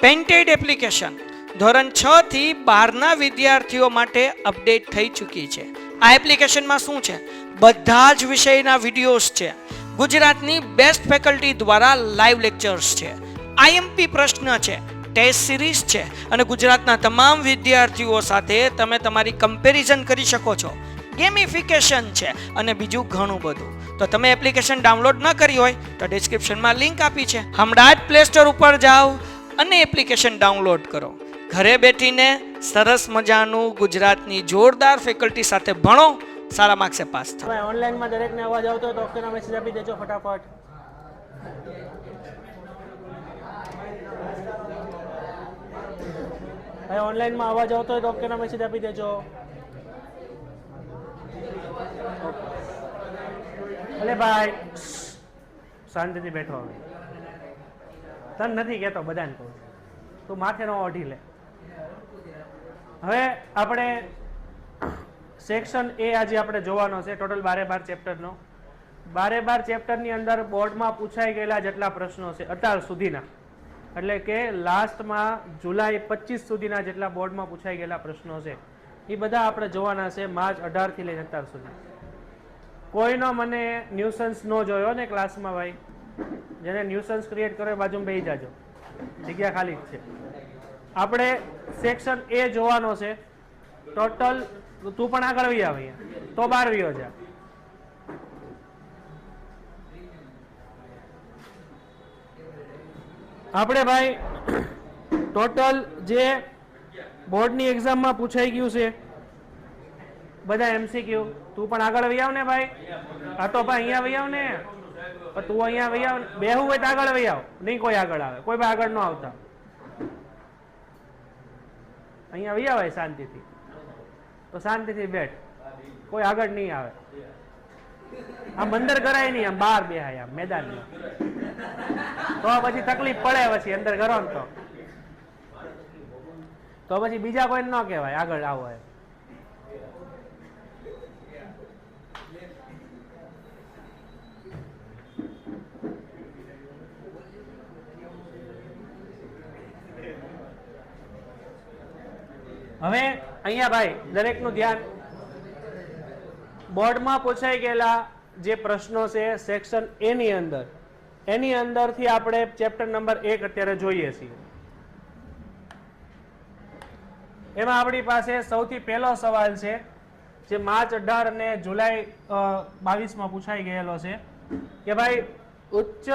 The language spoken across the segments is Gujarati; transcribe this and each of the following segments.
પેન્ટેડ એપ્લિકેશન ધોરણ 6 થી 12ના વિદ્યાર્થીઓ માટે અપડેટ થઈ ચૂકી છે. આ એપ્લિકેશનમાં શું છે? બધા જ વિષયના વિડીયોઝ છે. ગુજરાતની બેસ્ટ ફેકલ્ટી દ્વારા લાઈવ લેક્ચર્સ છે. આઈએમપી પ્રશ્ન છે, ટેસ્ટ સિરીઝ છે અને ગુજરાતના તમામ વિદ્યાર્થીઓ સાથે તમે તમારી કમ્પેરિઝન કરી શકો છો. ગેમિફિકેશન છે અને બીજું ઘણું બધું. તો તમે એપ્લિકેશન ડાઉનલોડ ન કરી હોય તો ડિસ્ક્રિપ્શનમાં લિંક આપી છે. હમણાં જ પ્લે સ્ટોર ઉપર જાઓ અને એપ્લિકેશન ડાઉનલોડ કરો. ઘરે બેઠીને સરસ મજાનું ગુજરાતની જોરદાર ફેકલ્ટી સાથે ભણો, સારા માર્ક્સે પાસ થાઓ. ઓનલાઈનમાં દરેકને અવાજ આવતો હોય તો ઓકેના મેસેજ આપી દેજો ફટાફટ. ભાઈ ઓનલાઈનમાં અવાજ આવતો હોય તો ઓકેના મેસેજ આપી દેજો. અલે ભાઈ શાંતિથી બેઠો. હવે તને નથી કહેતો, બધાને કહું તું માથે નો ઓઢી લે. હવે આપણે સેક્શન એ આજે આપણે જોવાનો છે. ટોટલ 12 ચેપ્ટરનો 12 ચેપ્ટરની અંદર બોર્ડમાં પૂછાઈ ગયેલા જેટલા પ્રશ્નો છે અત્યાર સુધીના, એટલે કે લાસ્ટમાં જુલાઈ 25 સુધીના જેટલા બોર્ડમાં પૂછાઈ ગયેલા પ્રશ્નો છે એ બધા આપણે જોવાના છે. માર્ચ 18 થી લઈને અત્યાર સુધી. કોઈનો મને ન્યુસન્સ ન જોયો ને ક્લાસમાં ભાઈ, જેને ન્યુસન્સ ક્રિએટ કરે બાજુમાં બેસી જાજો, જગ્યા ખાલી જ છે. આપણે સેક્શન એ જોવાનો છે. ટોટલ તું પણ આગળ વહી આવ, અહીંયા તો 12 વયો જા. આપણે ભાઈ ટોટલ જે બોર્ડની એક્ઝામમાં પૂછાઈ ગયું છે બધા એમસીક્યુ, તું પણ આગળ વહી આવ ને ભાઈ. આ તો ભાઈ અહીંયા વહી આવ ને, તું અહીંયા વહી આવ. બેહું હોય તો આગળ વહી આવ, નહીં કોઈ આગળ આવે. કોઈ ભાઈ આગળ ન આવતા, અહીંયા વહી આવે શાંતિથી. તો શાંતિથી બેઠ, કોઈ આગળ નહીં આવે. આમ અંદર કરાય નહીં, આમ બહાર બેહાય આમ મેદાનમાં, તો પછી તકલીફ પડે. પછી અંદર કરો ને તો પછી બીજા કોઈ ન કહેવાય આગળ આવો એમ. હવે અહીંયા ભાઈ દરેકનું ધ્યાન. બોર્ડમાં પૂછાઈ ગયેલા જે પ્રશ્નો છે સેક્શન એ ની અંદર, એની અંદરથી આપણે ચેપ્ટર નંબર 1 અત્યારે જોઈએ છીએ. એમાં આપણી પાસે સૌથી પહેલો સવાલ છે જે માર્ચ 18 અને જુલાઈ 22માં પૂછાઈ ગયેલો છે કે ભાઈ ઉચ્ચ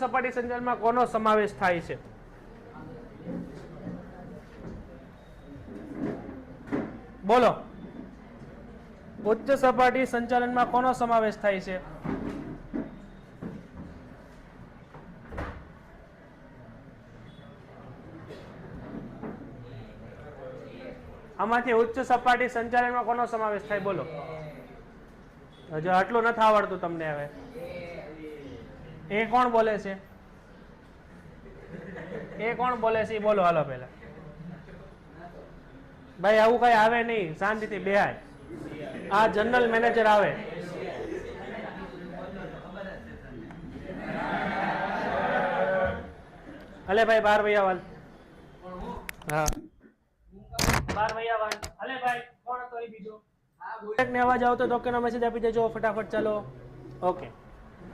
સપાટી સંચાલનમાં કોનો સમાવેશ થાય છે? બોલો, ઉચ્ચ સપાટી સંચાલનમાં કોનો સમાવેશ થાય છે? આમાંથી ઉચ્ચ સપાટી સંચાલનમાં કોનો સમાવેશ થાય? બોલો. હજુ આટલું નથી આવડતું તમને. હવે એ કોણ બોલે છે? એ કોણ બોલે છે? બોલો હાલો પેલા. ભાઈ આવું કઈ આવે નહીં, શાંતિથી બેહાય. આ જનરલ મેનેજર આવે. અલે ભાઈ 12 વૈયાવાલ. હા 12 વૈયાવાલ. અલે ભાઈ કોણ હતો એ બીજો? ને અવાજ આવતો તો ઓકેનો મેસેજ આપી દેજો ફટાફટ. ચાલો ઓકે.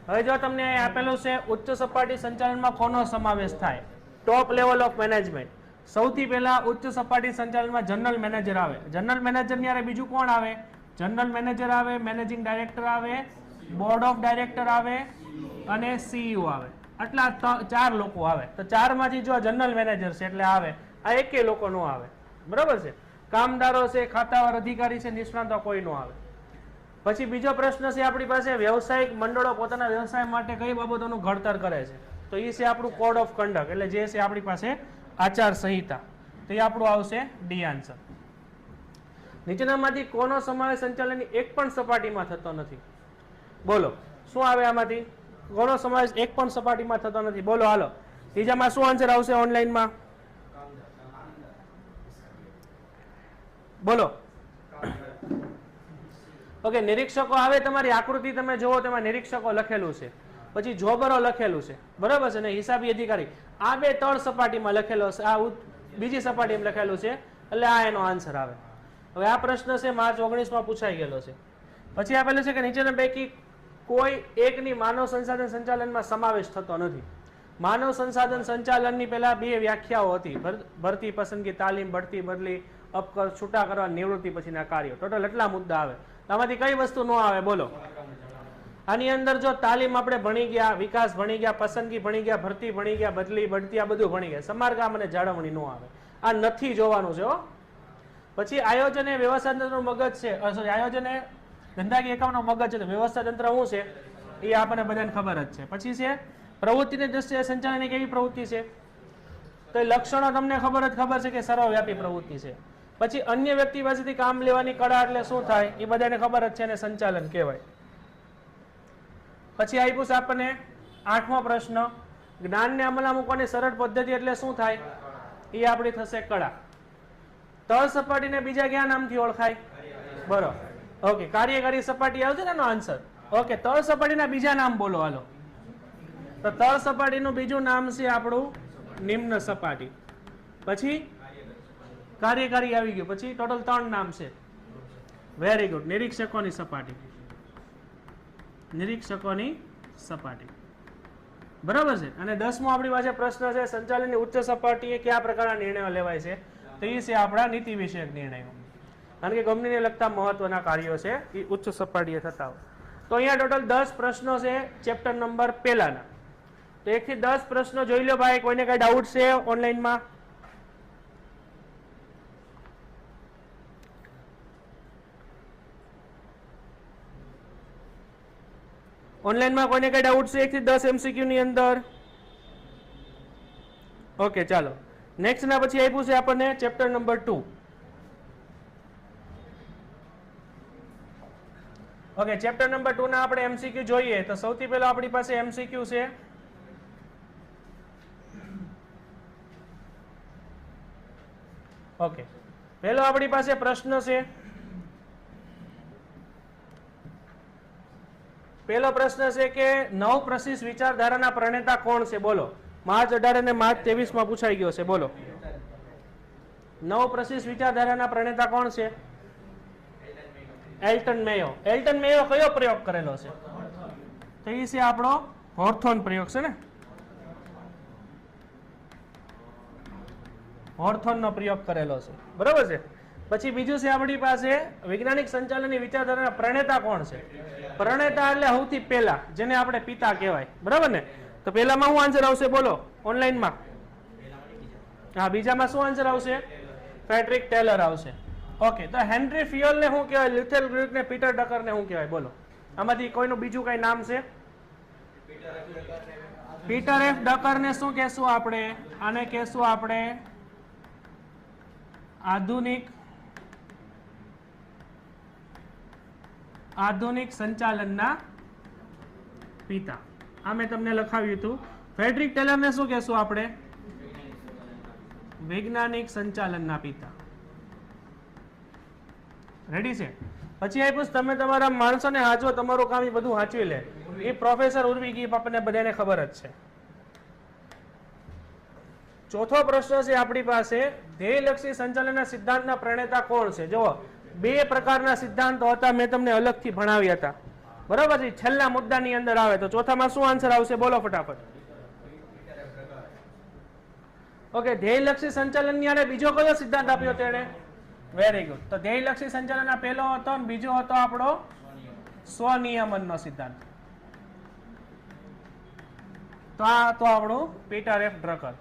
હવે જો તમને આપેલું છે ઉચ્ચ સપાટી સંચાલનમાં કોનો સમાવેશ થાય, ટોપ લેવલ ઓફ મેનેજમેન્ટ. સૌથી પહેલા ઉચ્ચ સપાટી સંચાલનમાં જનરલ મેનેજર આવે. જનરલ મેનેજર ની હારે બીજું કોણ આવે? જનરલ મેનેજર આવે, મેનેજિંગ ડાયરેક્ટર આવે, બોર્ડ ઓફ ડાયરેક્ટર આવે અને સીઈઓ આવે. આટલા 4 લોકો આવે. તો 4 માંથી જો જનરલ મેનેજર છે એટલે આવે. આ એકે લોકો નો આવે, બરાબર છે. કામદારો છે, ખાતાવાર અધિકારી છે, નિષ્ણાતો કોઈ નો આવે. પછી બીજો પ્રશ્ન છે આપણી પાસે, વ્યવસાયિક મંડળો પોતાના વ્યવસાય માટે કઈ બાબતોનું ઘડતર કરે છે? તો એ છે આપણું કોડ ઓફ કન્ડક્ટ, એટલે જે છે આપણી પાસે આચાર સંહિતા. તો એ આપણું આવશે ડી આન્સર. નીચેનામાંથી કોનો સમાવેશ સંચાલનની એક પણ સપાટીમાં થતો નથી? બોલો શું આવે આમાંથી? કોનો સમાવેશ એક પણ સપાટીમાં થતો નથી? બોલો હાલો. ત્રીજામાં શું આન્સર આવશે ઓનલાઈનમાં? બોલો. ઓકે, નિરીક્ષકો આવે. તમારી આકૃતિ તમે જુઓ, તેમાં નિરીક્ષકો લખેલું છે. પછી જોબરો લખેલું છે, બરાબર છે ને, હિસાબી અધિકારી આ બે તળ સપાટીમાં લખેલો છે, આ બીજી સપાટીમાં લખેલું છે, એટલે આ એનો આન્સર આવે. હવે આ પ્રશ્ન છે માર્ચ 19માં પૂછાઈ ગયેલો છે. પછી આપેલું છે કે નીચેના પૈકી કોઈ એકની માનવ સંસાધન સંચાલનમાં સમાવેશ થતો નથી. માનવ સંસાધન સંચાલનની પહેલા બે વ્યાખ્યાઓ હતી, ભરતી, પસંદગી, તાલીમ, બઢતી, બદલી, અપકર, છૂટા કરવા, નિવૃત્તિ પછીના કાર્યો. ટોટલ એટલા મુદ્દા આવે. આમાંથી કઈ વસ્તુ ન આવે બોલો? આની અંદર જો તાલીમ આપણે ભણી ગયા, વિકાસ ભણી ગયા, પસંદગી ભણી ગયા, ભરતી ભણી ગયા, બદલી, બઢતી આ બધું ભણી ગયા, સમારકામ અને જાળવણી ન આવે. આ નથી જોવાનું છે હો. પછી આયોજન એ વ્યવસ્થા તંત્રનું મગજ છે, સોરી આયોજન એ ધંધાકીય એકમનો મગજ છે. વ્યવસ્થા તંત્ર શું છે એ આપણને બધાને ખબર જ છે. પછી છે પ્રવૃત્તિની દ્રષ્ટિએ સંચાલન કેવી પ્રવૃત્તિ છે, તો એ લક્ષણો તમને ખબર છે કે સર્વવ્યાપી પ્રવૃત્તિ છે. પછી અન્ય વ્યક્તિ પાસેથી કામ લેવાની કળા એટલે શું થાય એ બધાને ખબર જ છે, અને સંચાલન કહેવાય. પછી આપ્યું છે આપણને 8મો પ્રશ્ન, જ્ઞાનને અમલમાં મૂકવાની સરળ પદ્ધતિ એટલે શું થાય, એ આપણી થશે કળા. તળ સપાટીને બીજા કયા નામથી ઓળખાય? બરોબર, ઓકે, કાર્યકારી સપાટી આવશે ને એનો આન્સર. ઓકે, તળ સપાટીના બીજા નામ બોલો હાલો. તો તળ સપાટીનું બીજું નામ છે આપણું નિમ્ન સપાટી. પછી કાર્યકારી આવી ગયું. પછી ટોટલ 3 નામ છે. Very good. નિરીક્ષકોની સપાટી, નિરીક્ષકોની સપાટી, બરાબર છે. અને 10મો આપણી પાસે પ્રશ્ન છે, સંચાલનની ઉચ્ચ સપાટીએ કયા પ્રકારના નિર્ણયો લેવાય છે, તો એ છે આપણા નીતિ વિષયક નિર્ણયો. કારણ કે કંપનીને લગતા મહત્વના કાર્યો છે એ ઉચ્ચ સપાટીએ થતા હોય. તો અહીંયા ટોટલ 10 પ્રશ્નો છે ચેપ્ટર નંબર 1 ના. તો 1 થી 10 પ્રશ્નો જોઈ લો ભાઈ. કોઈને કઈ ડાઉટ છે ઓનલાઈનમાં? ઓનલાઈનમાં કોઈને કઈ ડાઉટ છે 1 થી 10 MCQ ની અંદર? ઓકે, ચાલો નેક્સ્ટ ના પછી આપ્યું છે આપણને chapter number 2. Okay, chapter number 2 ના આપણે MCQ જોઈએ. તો સૌથી પહેલા આપણી પાસે MCQ છે ઓકે, પહેલો આપણી પાસે પ્રશ્ન છે. પહેલો પ્રશ્ન છે કે નવ પ્રશિષ્ટ વિચારધારાના પ્રણેતા કોણ છે? બોલો. માર્ચ 18 અને માર્ચ 23 માં પૂછાઈ ગયો છે. બોલો, નવ પ્રશિષ્ટ વિચારધારાના પ્રણેતા કોણ છે? એલ્ટન મેયો. એલ્ટન મેયો કયો પ્રયોગ કરેલો છે? તો એ છે આપણો હોર્થોન પ્રયોગ છે ને, હોર્થોનનો પ્રયોગ કરેલો છે, બરાબર છે. પછી બીજું છે આપણી પાસે વૈજ્ઞાનિક સંચાલનની વિચારધારાના પ્રણેતા કોણ છે? પ્રણેતા એટલે સૌથી પહેલા, જેને આપણે પિતા કહેવાય, બરાબર ને. તો પહેલામાં શું આન્સર આવશે બોલો ઓનલાઈનમાં? હા, બીજામાં શું આન્સર આવશે? ફ્રેડરિક ટેલર આવશે. ઓકે, તો હેનરી ફિયોલને શું કહેવાય? લ્યુથેલ ગ્રુકને પીટર ડકરને શું કહેવાય? બોલો, આમાંથી કોઈનું બીજું કઈ નામ છે? પીટર એફ ડકરને શું કહેશું આપણે? આને કહેશું આપણે આધુનિક સંચાલનના પિતા. આ મેં તમને લખાવ્યું હતું. ફ્રેડરિક ટેલરને શું કહેશું આપણે? વૈજ્ઞાનિક સંચાલનના પિતા. રેડી છે? પછી આપ્યું તમે તમારા માણસોને હાચવો, તમારું કામ એ બધું હાચવી લે. એ પ્રોફેસર ઉર્વી ગી આપણને બધાને ખબર જ છે. ચોથો પ્રશ્ન છે આપણી પાસે, ધ્યેયલક્ષી સંચાલનના સિદ્ધાંતના પ્રણેતા કોણ છે? જુઓ, 2 પ્રકારના સિદ્ધાંતો હતા, મેં તમને અલગથી ભણાવ્યા હતા, બરાબર છે. છેલ્લા મુદ્દાની અંદર આવે. તો ચોથામાં શું આન્સર આવશે? બોલો ફટાફટ. ઓકે, ધ્યેયલક્ષી સંચાલનની આને બીજો કયો સિદ્ધાંત આપ્યો તેણે? Very good. તો ધ્યેયલક્ષી સંચાલનના પહેલો હતો અને બીજો હતો આપણો સ્વનિયમનનો સિદ્ધાંત. તો આ તો આપણું પીટર એફ ડ્રકર.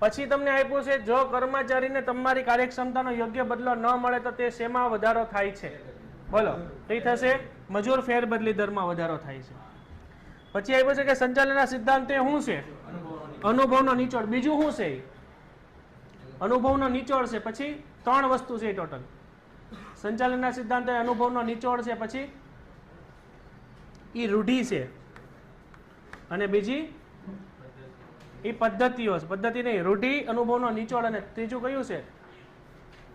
પછી તમને આપ્યું છે, જો કર્મચારીને તમારી કાર્યક્ષમતાનો યોગ્ય બદલો ન મળે તો તે શેમાં વધારો થાય છે? બોલો, કઈ થશે? મજૂર ફેરબદલી દરમાં વધારો થાય છે. પછી આપ્યું છે કે સંચાલનના સિદ્ધાંત એ શું છે? અનુભવનો નિચોડ. બીજું શું છે? અનુભવનો નિચોડ છે. પછી 3 વસ્તુ છે ટોટલ. સંચાલનના સિદ્ધાંત એ અનુભવનો નિચોડ છે, પછી એ રૂઢિ છે, અને બીજી એ પદ્ધતિઓ છે. પદ્ધતિ નહીં, રૂઢિ, અનુભવનો નિચોડ, અને ત્રીજું કયું છે?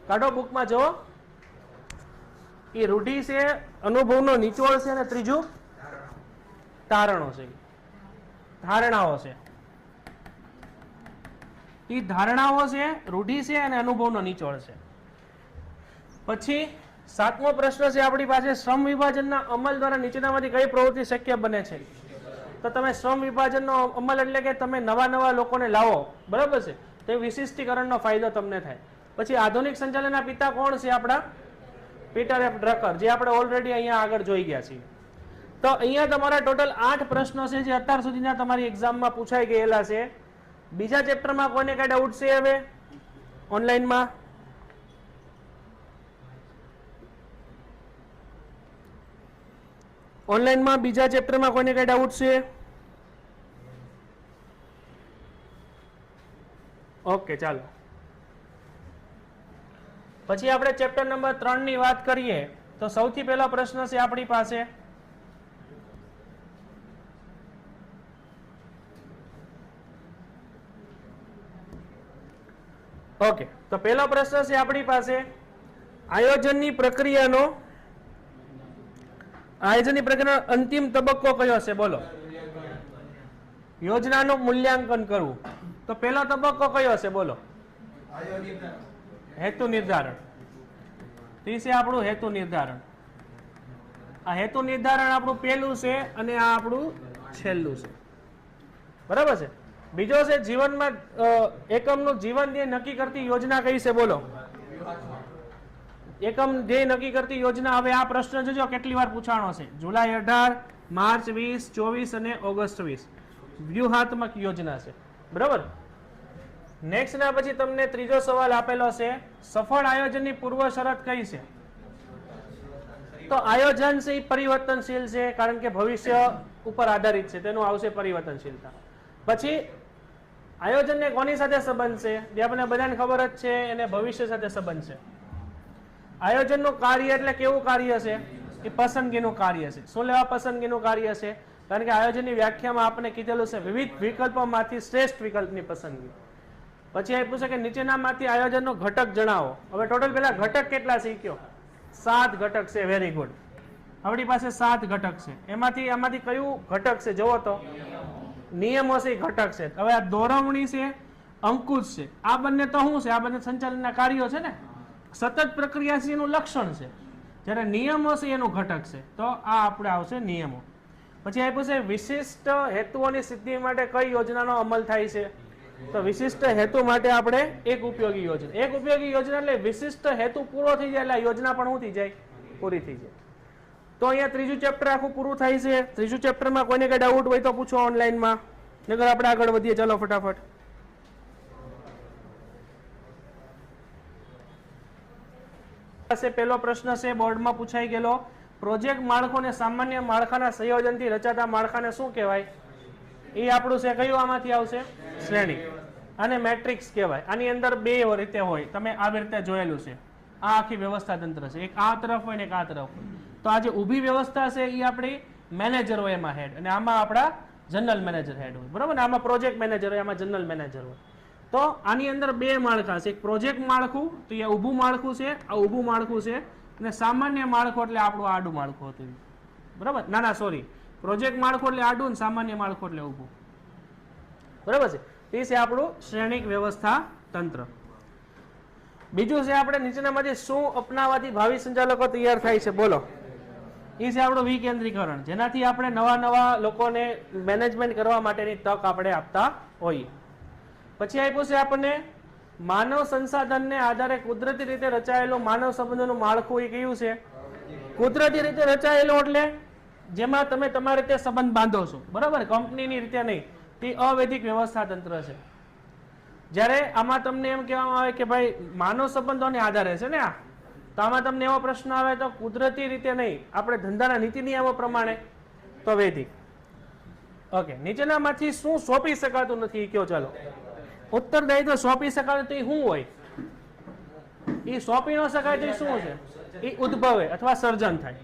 કાઢો બુકમાં જો. એ રૂઢિ છે, અનુભવનો નિચોડ છે, અને ત્રીજું તારણો છે. ધારણાઓ છે. એ ધારણાઓ છે, રૂઢિ છે અને અનુભવનો નિચોડ છે. પછી 7મો પ્રશ્ન છે આપણી પાસે, શ્રમ વિભાજનના અમલ દ્વારા નીચેનામાંથી કઈ પ્રવૃત્તિ શક્ય બને છે? તો તમે શ્રમ વિભાજનનો અમલ એટલે કે તમે નવા લોકોને લાવો, બરાબર છે, તો વિશિષ્ટીકરણનો ફાયદો તમને થાય. પછી આધુનિક સંચાલનના પિતા કોણ છે? આપણા પીટર એફ ડ્રકર, જે આપણે ઓલરેડી અહીંયા આગળ જોઈ ગયા છીએ. તો અહીંયા તમારા ટોટલ 8 પ્રશ્નો છે જે અત્યાર સુધીના તમારી એક્ઝામમાં પૂછાઈ ગયેલા છે. બીજા ચેપ્ટરમાં કોઈને કઈ ડાઉટ છે હવે ઓનલાઈનમાં? ઓનલાઈનમાં બીજા ચેપ્ટરમાં કોઈને કઈ ડાઉટ છે? ઓકે, ચાલો. પછી આપણે ચેપ્ટર નંબર 3 ની વાત કરીએ તો સૌથી પહેલો પ્રશ્ન છે આપણી પાસે, ઓકે, તો પહેલો પ્રશ્ન છે આપણી પાસે, આયોજનની પ્રક્રિયાનો અંતિમ તબક્કો કયો છે? બોલો. યોજનાનું મૂલ્યાંકન કરવું. તો પહેલો તબક્કો કયો છે? બોલો. હેતુ નિર્ધારણ. તે છે આપણું હેતુ નિર્ધારણ. આ હેતુ નિર્ધારણ આપણું પહેલું છે અને આ આપણું છેલ્લું છે, બરાબર છે. બીજો છે જીવનમાં એકમનું જીવન ધ્યેય નક્કી કરતી યોજના કઈ છે? બોલો. એકમ ધ્યેય નક્કી કરતી યોજના. હવે આ પ્રશ્ન જોજો કેટલી વાર પૂછાણો છે. જુલાઈ 18, માર્ચ 20, 24 અને ઓગસ્ટ 20 વ્યૂહાત્મક યોજના છે, બરાબર. નેક્સ્ટ ના પછી તમને ત્રીજો સવાલ આપેલો છે, સફળ આયોજનની પૂર્વ શરત કઈ છે? તો આયોજન છે એ પરિવર્તનશીલ છે, કારણ કે ભવિષ્ય ઉપર આધારિત છે, તેનું આવશે પરિવર્તનશીલતા. પછી આયોજનને કોની સાથે સંબંધ છે? જે આપણને બધાને ખબર જ છે, એને ભવિષ્ય સાથે સંબંધ છે. આયોજનનું કાર્ય એટલે કેવું કાર્ય છે? એ પસંદગીનું કાર્ય છે. શું લેવા પસંદગીનું કાર્ય છે? કારણ કે આયોજનની વ્યાખ્યામાં આપણે કીધેલું છે વિવિધ વિકલ્પોમાંથી શ્રેષ્ઠ વિકલ્પની પસંદગી. પછી આપ્યું છે કે નીચેનામાંથી આયોજનનો ઘટક જણાવો. હવે ટોટલ પેલા ઘટક કેટલા શીખ્યો? 7 ઘટક છે. Very good. આપણી પાસે 7 ઘટક છે. આમાંથી કયું ઘટક છે? જોવો તો નિયમો છે, ઘટક છે. હવે આ દોરવણી છે, અંકુશ છે. આ બંને તો શું છે? આ બંને સંચાલનના કાર્યો છે ને, સતત પ્રક્રિયા છે એનું લક્ષણ છે. જ્યારે નિયમો છે એનું ઘટક છે. તો આ આપણે આવશે નિયમો. પછી આપ્યું છે વિશિષ્ટ હેતુઓની સિદ્ધિ માટે કઈ યોજનાનો અમલ થાય છે? તો વિશિષ્ટ હેતુ માટે આપણે એક ઉપયોગી યોજના. એક ઉપયોગી યોજના એટલે વિશિષ્ટ હેતુ પૂરો થઈ જાય એટલે યોજના પણ શું થઈ જાય? પૂરી થઈ જાય. તો અહીંયા ત્રીજું ચેપ્ટર આખું પૂરું થાય છે. ત્રીજું ચેપ્ટરમાં કોઈને કઈ ડાઉટ હોય તો પૂછો ઓનલાઈનમાં, નકર આપણે આગળ વધીએ. ચાલો ફટાફટ. પહેલો પ્રશ્ન છે બોર્ડમાં પૂછાઈ ગયેલો, પ્રોજેક્ટ માળખું અને સામાન્ય માળખાના સંયોજનથી રચાતા માળખાને શું કહેવાય? એ આપણું છે કયું? આમાંથી આવશે શ્રેણી. અને મેટ્રિક્સ કહેવાય. આની અંદર 2 રીતે હોય, તમે આવી રીતે જોયેલું છે. આ આખી વ્યવસ્થા તંત્ર છે, એક આ તરફ હોય ને એક આ તરફ હોય. તો આ જે ઊભી વ્યવસ્થા છે એ આપણી મેનેજર હોય એમાં હેડ, અને આમાં આપણા જનરલ મેનેજર હેડ હોય, બરાબર ને. આમાં પ્રોજેક્ટ મેનેજર હોય, આમાં જનરલ મેનેજર હોય. તો આની અંદર 2 માળખા છે. એક પ્રોજેક્ટ માળખું, તો એ ઊભું માળખું છે, આ ઊભું માળખું છે. અને સામાન્ય માળખું એટલે આપણું આડું માળખું હતું, બરાબર. ના સોરી, પ્રોજેક્ટ માળખું એટલે આડું ને સામાન્ય માળખું એટલે ઊભું, બરાબર છે. એ છે આપણું શ્રેણિક વ્યવસ્થા તંત્ર. બીજું છે આપણે નીચેનામાંથી શું અપનાવવાથી ભાવિ સંચાલકો તૈયાર થાય છે? બોલો. એ છે આપણું વિકેન્દ્રીકરણ, જેનાથી આપણે નવા લોકોને મેનેજમેન્ટ કરવા માટેની તક આપણે આપતા હોઈએ. પછી આપ્યું છે આપણને માનવ સંસાધનને આધારે કુદરતી રીતે રચાયેલું માનવ સંબંધોનું માળખું. એ કયું છે? કુદરતી રીતે રચાયેલું એટલે જેમાં તમે તમારી રીતે સંબંધ બાંધો છો, બરાબર, કંપનીની રીતે નહીં. તે અવૈધિક વ્યવસ્થા તંત્ર છે. જ્યારે આમાં તમને એમ કહેવામાં આવે કે ભાઈ માનવ સંબંધોને આધારે છે ને આ, તો આમાં તમને એવો પ્રશ્ન આવે તો કુદરતી રીતે નહીં, આપણે ધંધાના નીતિ નિયમો પ્રમાણે, તો વૈધિક. ઓકે, નીચેનામાંથી શું સોંપી શકાતું નથી? કયો ચાલો. ઉત્તરદાયિત્વ સોંપી શકાય તો એ શું હોય? એ સોંપી ન શકાય તો એ શું છે? એ ઉદ્ભવે અથવા સર્જન થાય.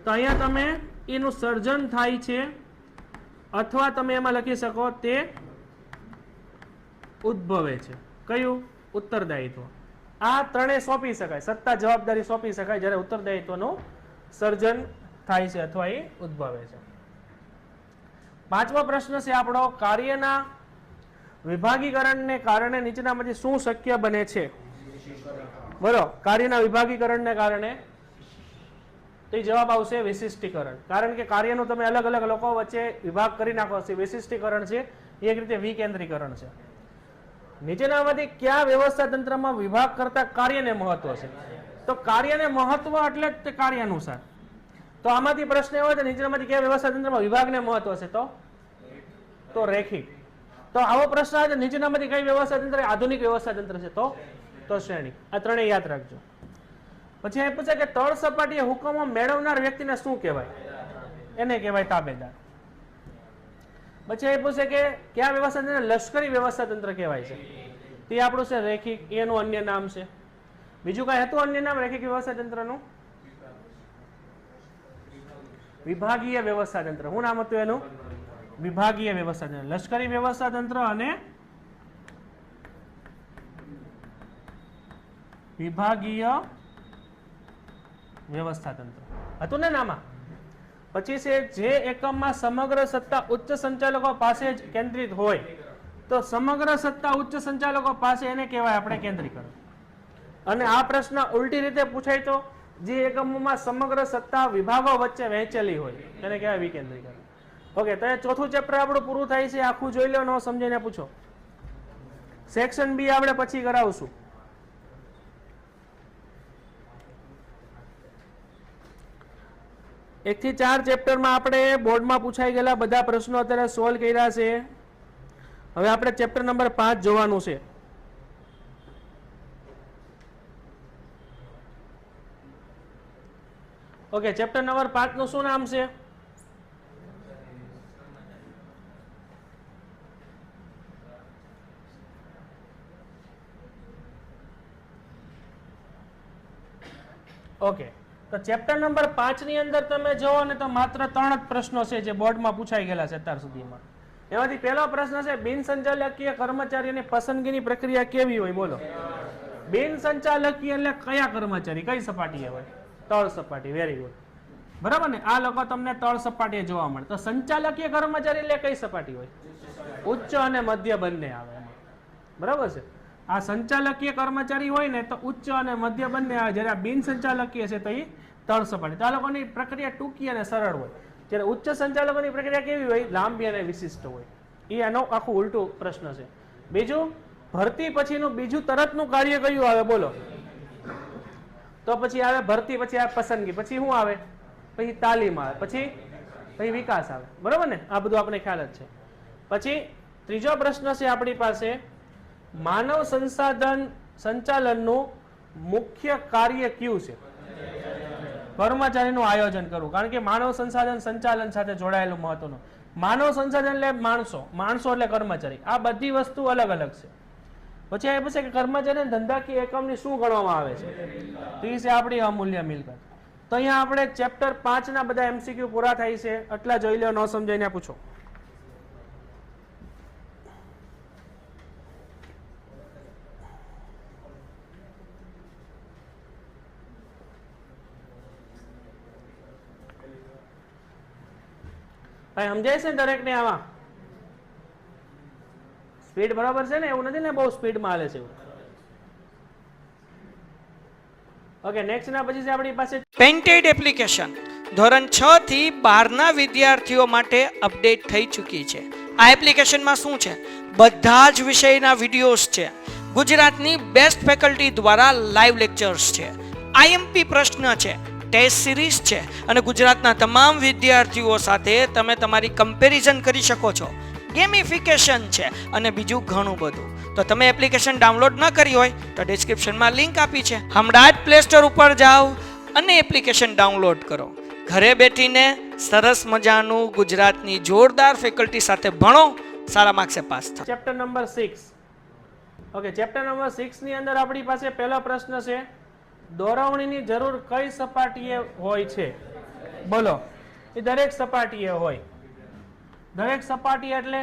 તો અહીંયા તમે એનું સર્જન થાય છે, અથવા તમે એમાં લખી શકો તે ઉદ્ભવે છે. કયું? ઉત્તરદાયિત્વ. આ ત્રણે સોંપી શકાય, સત્તા જવાબદારી સોંપી શકાય જ્યારે ઉત્તરદાયિત્વનું સર્જન થાય છે અથવા એ ઉદ્ભવે છે. પાંચમો પ્રશ્ન છે આપણો, કાર્યના વિભાગીકરણને કારણે નીચેનામાંથી શું શક્ય બને છે? બોલો, કાર્યના વિભાગીકરણને કારણે તો જવાબ આવશે વિશિષ્ટીકરણ. કારણ કે કાર્યનું તમે અલગ અલગ લોકો વચ્ચે વિભાગ કરી નાખો છો. વિશિષ્ટીકરણ છે એક રીતે વિકેન્દ્રીકરણ છે. નીચેનામાંથી કયા વ્યવસ્થા તંત્રમાં વિભાગ કરતા કાર્યને મહત્વ છે? તો કાર્યને મહત્વ એટલે તે કાર્ય અનુસાર. તો આમાંથી પ્રશ્ન એવો છે, નીચેનામાંથી કયા વ્યવસ્થા તંત્રમાં વિભાગને મહત્વ છે? તો રેખિક. તો આવો પ્રશ્ન આવે છે, નીચેનામાંથી કઈ વ્યવસ્થા તંત્ર આધુનિક વ્યવસ્થા તંત્ર છે? તો શ્રેણી. આ ત્રણેય યાદ રાખજો. પછી એ પૂછે કે તળ સપાટીએ હુકમો મેળવનાર વ્યક્તિને શું કહેવાય? એને કહેવાય તાબેદાર. પછી એ પૂછે કે કયા વ્યવસ્થા તંત્ર લશ્કરી વ્યવસ્થા તંત્ર કહેવાય છે? તે આપણું છે રેખિક, એનું અન્ય નામ છે. બીજું કઈ હતું અન્ય નામ રેખિક વ્યવસ્થા તંત્રનું? વિભાગીય વ્યવસ્થા તંત્ર. શું નામ હતું એનું? વિભાગીય વ્યવસ્થા તંત્ર. લશ્કરી વ્યવસ્થા તંત્ર અને વિભાગીય વ્યવસ્થા તંત્ર હતું ને નામાં. પછી છે જે એકમમાં સમગ્ર સત્તા ઉચ્ચ સંચાલકો પાસે જ કેન્દ્રિત હોય, તો સમગ્ર સત્તા ઉચ્ચ સંચાલકો પાસે એને કહેવાય આપણે કેન્દ્રીકરણ. અને આ પ્રશ્ન ઉલટી રીતે પૂછાય તો જે એકમોમાં સમગ્ર સત્તા વિભાગો વચ્ચે વહેંચેલી હોય તેને કહેવાય વિકેન્દ્રીકરણ. ઓકે, તો ચોથું ચેપ્ટર આપણું પૂરું થાય છે. આખું જોઈ લો, ન સમજીને પૂછો. સેક્શન બી આપણે પછી કરાવશું. એક થી 4 ચેપ્ટરમાં આપણે બોર્ડમાં પૂછાઈ ગયેલા બધા પ્રશ્નો અત્યારે સોલ્વ કર્યા છે. હવે આપણે ચેપ્ટર નંબર 5 જોવાનું છે. ઓકે, ચેપ્ટર નંબર 5 નું શું નામ છે? ઓકે, તો ચેપ્ટર નંબર 5 ની અંદર તમે જોવો ને તો માત્ર 3 જ પ્રશ્નો છે જે બોર્ડમાં પૂછાઈ ગયેલા છે અત્યાર સુધીમાં. એમાંથી પહેલો પ્રશ્ન છે, બિન સંચાલકીય કર્મચારીની પસંદગીની પ્રક્રિયા કેવી હોય? બોલો, બિન સંચાલકીય એટલે કયા કર્મચારી કઈ સપાટીએ હોય? તળ સપાટી. વેરી ગુડ, બરાબર ને? આ લોકો તમને તળ સપાટીએ જોવા મળે. તો સંચાલકીય કર્મચારી એટલે કઈ સપાટી હોય? ઉચ્ચ અને મધ્ય બંને આવે એમાં, બરાબર છે? આ સંચાલકીય કર્મચારી હોય ને તો ઉચ્ચ અને મધ્ય બંને આવે. જ્યારે આ બિન સંચાલકીય છે તો એ તળ સપાટી. તો આ લોકોની પ્રક્રિયા ટૂંકી અને સરળ હોય. જ્યારે ઉચ્ચ સંચાલકોની પ્રક્રિયા કેવી હોય? લાંબી અને વિશિષ્ટ હોય. એ એનો આખું ઉલટું પ્રશ્ન છે. બીજું, ભરતી પછીનું બીજું તરતનું કાર્ય કયું આવે? બોલો, તો પછી આવે ભરતી, પછી આવે પસંદગી, પછી શું આવે? પછી તાલીમ આવે, પછી વિકાસ આવે, બરાબર ને? આ બધું આપણે ખ્યાલ જ છે. પછી ત્રીજો પ્રશ્ન છે આપણી પાસે, માનવ સંસાધન સંચાલનનું મુખ્ય કાર્ય કયું છે? કર્મચારીનું આયોજન કરવું. કારણ કે માનવ સંસાધન સંચાલન સાથે જોડાયેલું મહત્વનું. માનવ સંસાધન એટલે માણસો, માણસો એટલે કર્મચારી. આ બધી વસ્તુ અલગ અલગ છે. પછી એ પૂછે કે કર્મચારી ધંધાકીય એકમની શું ગણવામાં આવે છે? તો એ છે આપણી અમૂલ્ય મિલકત. તો અહીંયા આપણે ચેપ્ટર 5 ના બધા MCQ પૂરા થાય છે. આટલા જોઈ લો, ન સમજાઈને પૂછો. સમજાય છે દરેક ને? આમાં સ્પીડ બરાબર છે ને? એવું નથી ને બહુ સ્પીડમાં હાલે છે? ઓકે, નેક્સ્ટ ના પછી છે આપણી પાસે પેન્ટેડ એપ્લિકેશન ધોરણ 6 થી 12 ના વિદ્યાર્થીઓ માટે અપડેટ થઈ ચૂકી છે. આ એપ્લિકેશનમાં શું છે? બધા જ વિષયના વિડીયોઝ છે. ગુજરાતની બેસ્ટ ફેકલ્ટી દ્વારા લાઈવ લેક્ચર્સ છે. IMP પ્રશ્ન છે, ટેસ્ટ સિરીઝ છે અને ગુજરાતના તમામ વિદ્યાર્થીઓ સાથે તમે તમારી કમ્પેરિઝન કરી શકો છો. ગેમિફિકેશન છે અને બીજું ઘણું બધું. તો તમે એપ્લિકેશન ડાઉનલોડ ન કરી હોય તો ડિસ્ક્રિપ્શનમાં લિંક આપી છે. હમણાં જ પ્લે સ્ટોર ઉપર જાઓ અને એપ્લિકેશન ડાઉનલોડ કરો. ઘરે બેઠીને સરસ મજાનું ગુજરાતની જોરદાર ફેકલ્ટી સાથે ભણો, સારા માર્ક્સે પાસ થાઓ. Chapter number 6. Okay, chapter number 6 ની અંદર આપણી પાસે પહેલો પ્રશ્ન છે, દોરવણીની જરૂર કઈ સપાટીએ હોય છે? બોલો, એ દરેક સપાટીએ હોય. દરેક સપાટી એટલે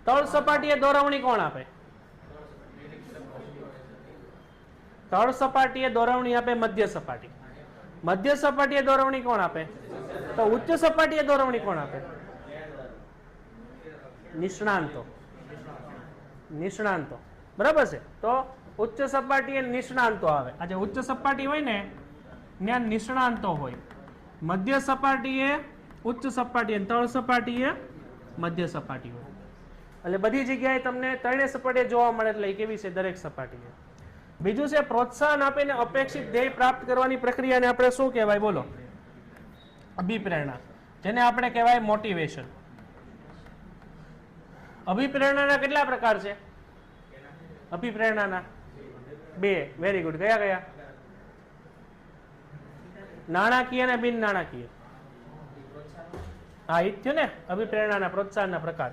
તળ સપાટીએ દોરવણી કોણ આપે? તળ સપાટીએ દોરવણી આપે મધ્ય સપાટી. મધ્ય સપાટીએ દોરવણી કોણ આપે? તો ઉચ્ચ સપાટીએ દોરવણી કોણ આપે? નિષ્ણાંતો, નિષ્ણાંતો, બરાબર છે. તો ઉચ્ચ સપાટીએ નિષ્ણાંતો આવે. આજે ઉચ્ચ સપાટી હોય ને ત્યાં નિષ્ણાંતો હોય, મધ્ય સપાટીએ ઉચ્ચ સપાટી, તળ સપાટીએ મધ્ય સપાટી હોય. એટલે બધી જગ્યાએ તમને ત્રણેય સપાટીએ જોવા મળે. એટલે કેવી છે? દરેક સપાટીએ. બીજું છે પ્રોત્સાહન આપીને અપેક્ષિત ધ્યેય પ્રાપ્ત કરવાની પ્રક્રિયાને આપણે શું કહેવાય? બોલો. અભિપ્રેરણા, જેને આપણે કહેવાય મોટિવેશન. અભિપ્રેરણાના કેટલા પ્રકાર છે? અભિપ્રેરણાના બે. Very good. કયા કયા? નાણાકીય અને બિન નાણાકીય. હા, એ થયું ને અભિપ્રેરણાના પ્રોત્સાહનના પ્રકાર.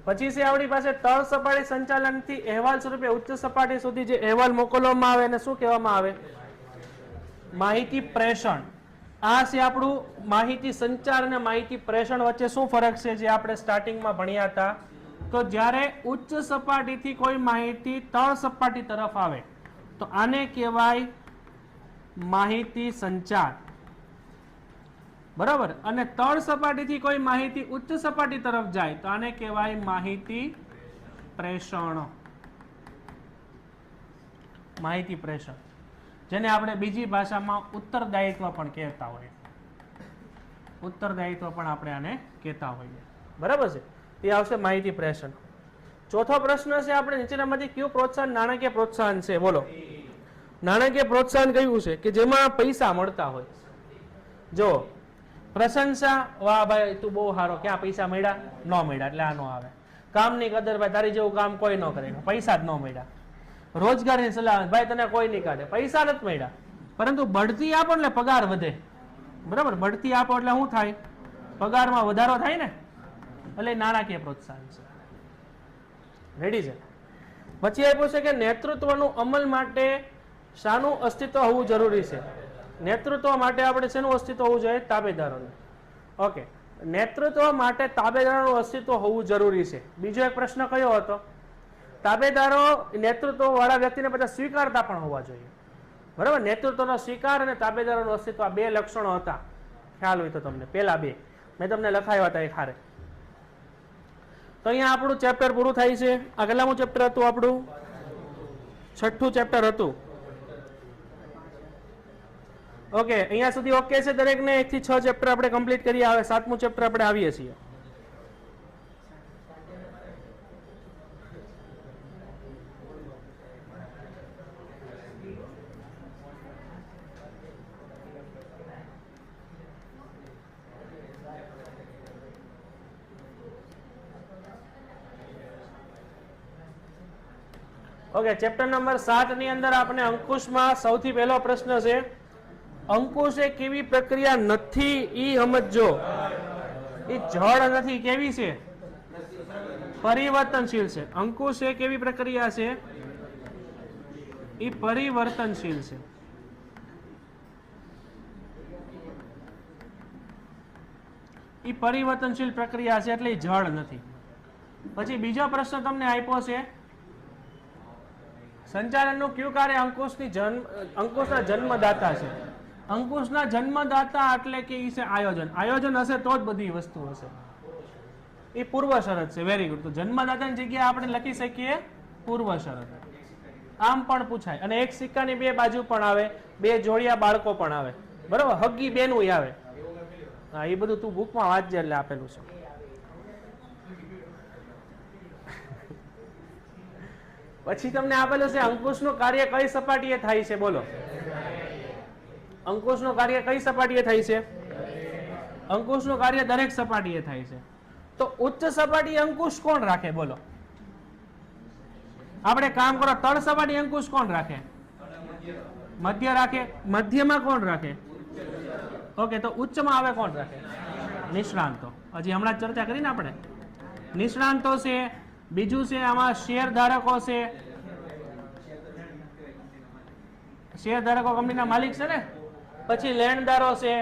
પછી છે આપણી પાસે તળ સપાટી સંચાલનથી અહેવાલ સ્વરૂપે ઉચ્ચ સપાટી સુધી જે અહેવાલ મોકલવામાં આવે એને શું કહેવામાં આવે? માહિતી પ્રેષણ. આ છે આપણું માહિતી સંચાર અને માહિતી પ્રેષણ વચ્ચે શું ફરક છે, જે આપણે સ્ટાર્ટિંગમાં ભણ્યા હતા. તો જ્યારે ઉચ્ચ સપાટીથી કોઈ માહિતી તળ સપાટી તરફ આવે તો આને કહેવાય માહિતી સંચાર, બરાબર. અને તળ સપાટીથી કોઈ માહિતી ઉચ્ચ સપાટી તરફ જાય તો આને કહેવાય માહિતી પ્રેષણ. માહિતી પ્રેષણ, જેને આપણે બીજી ભાષામાં ઉત્તરદાયિત્વ પણ કહેતા હોઈએ. ઉત્તરદાયિત્વ પણ આપણે આને કહેતા હોઈએ, બરાબર છે. તે આવશે માહિતી પ્રેષણ. ચોથો પ્રશ્ન છે આપણે નીચેનામાંથી કયું પ્રોત્સાહન નાણાકીય પ્રોત્સાહન છે? બોલો. નાણાકીય પ્રોત્સાહન કયું છે કે જેમાં પૈસા મળતા હોય? જો પ્રશંસા, વાહ ભાઈ તું બહુ સારો, ક્યાં પૈસા મળ્યા? ન મળ્યા, એટલે આ ન આવે. કામની કદર, ભાઈ તારી જેવું કામ કોઈ ન કરે, પૈસા જ ન મળ્યા. રોજગારની સલાહ, ભાઈ તને કોઈ નહીં કાઢે, પૈસા નથી મળ્યા. પરંતુ બઢતી આપો એટલે પગાર વધે, બરાબર. બઢતી આપો એટલે શું થાય? પગારમાં વધારો થાય ને, એટલે નાણાકીય પ્રોત્સાહન છે. રેડી છે. પછી આપ્યું છે કે નેતૃત્વનું અમલ માટે શાનું અસ્તિત્વ હોવું જરૂરી છે? નેતૃત્વ માટે આપણે શેનું અસ્તિત્વ હોવું જોઈએ? તાબેદારોનું. ઓકે, નેતૃત્વ માટે તાબેદારોનું અસ્તિત્વ હોવું જરૂરી છે. બીજો એક પ્રશ્ન કયો હતો? તાબેદારો નેતૃત્વ વાળા વ્યક્તિને પછી સ્વીકારતા પણ હોવા જોઈએ, બરાબર. નેતૃત્વનો સ્વીકાર અને તાબેદારોનું અસ્તિત્વ, આ બે લક્ષણો હતા. ખ્યાલ હોય તો તમને પેલા બે મેં તમને લખાયા હતા એક હારે. તો અહીંયા આપણું ચેપ્ટર પૂરું થાય છે. આ કેટલામું ચેપ્ટર હતું આપણું? 6થું ચેપ્ટર હતું. ઓકે, અહીંયા સુધી ઓકે છે દરેકને? 1 થી 6 ચેપ્ટર આપણે કમ્પ્લીટ કરી. આવે 7મું ચેપ્ટર આપણે આવીએ છીએ. ઓકે, ચેપ્ટર નંબર 7 ની અંદર આપણે અંકુશમાં સૌથી પહેલો પ્રશ્ન છે, અંકુશ એ કેવી પ્રક્રિયા નથી ઈ સમજો. એ જળ નથી, કેવી છે? પરિવર્તનશીલ છે. અંકુશ એ કેવી પ્રક્રિયા છે? એ પરિવર્તનશીલ છે. એ પરિવર્તનશીલ પ્રક્રિયા છે એટલે એ જળ નથી. પછી બીજો પ્રશ્ન તમને આપ્યો છે, સંચાલનનું કયું કાર્ય અંકુશના જન્મદાતા છે? અંકુશના જન્મદાતા એટલે કે એ છે આયોજન. આયોજન હશે તો જ બધી વસ્તુ હશે. એ પૂર્વ શરત છે. Very good. તો જન્મદાતાની જગ્યાએ આપણે લખી શકીએ પૂર્વ શરત. આમ પણ પૂછાય. અને એક સિક્કાની બે બાજુ પણ આવે, બે જોડિયા બાળકો પણ આવે, બરાબર. હગી બેનું આવે. હા, એ બધું તું બુકમાં વાંચજે એટલે આપેલું છે. પછી તમને આપેલું છે અંકુશનું કાર્ય કઈ સપાટીએ થાય છે? બોલો. અંકુશનું કાર્ય કઈ સપાટીએ થાય છે? અંકુશનું કાર્ય દરેક સપાટીએ થાય છે. તો ઉચ્ચ સપાટી અંકુશ કોણ રાખે? બોલો. આપણે કામ કરો, તળ સપાટી અંકુશ કોણ રાખે? મધ્ય રાખે. મધ્યમાં કોણ રાખે? ઓકે, તો ઉચ્ચમાં આવે કોણ રાખે? નિષ્ણાંતો. હજી હમણાં ચર્ચા કરીને આપણે નિષ્ણાંતો છે. બીજું છે આમાં શેર ધારકો છે. શેર ધારકો કંપનીના માલિક છે ને. પછી લેણદારો છે,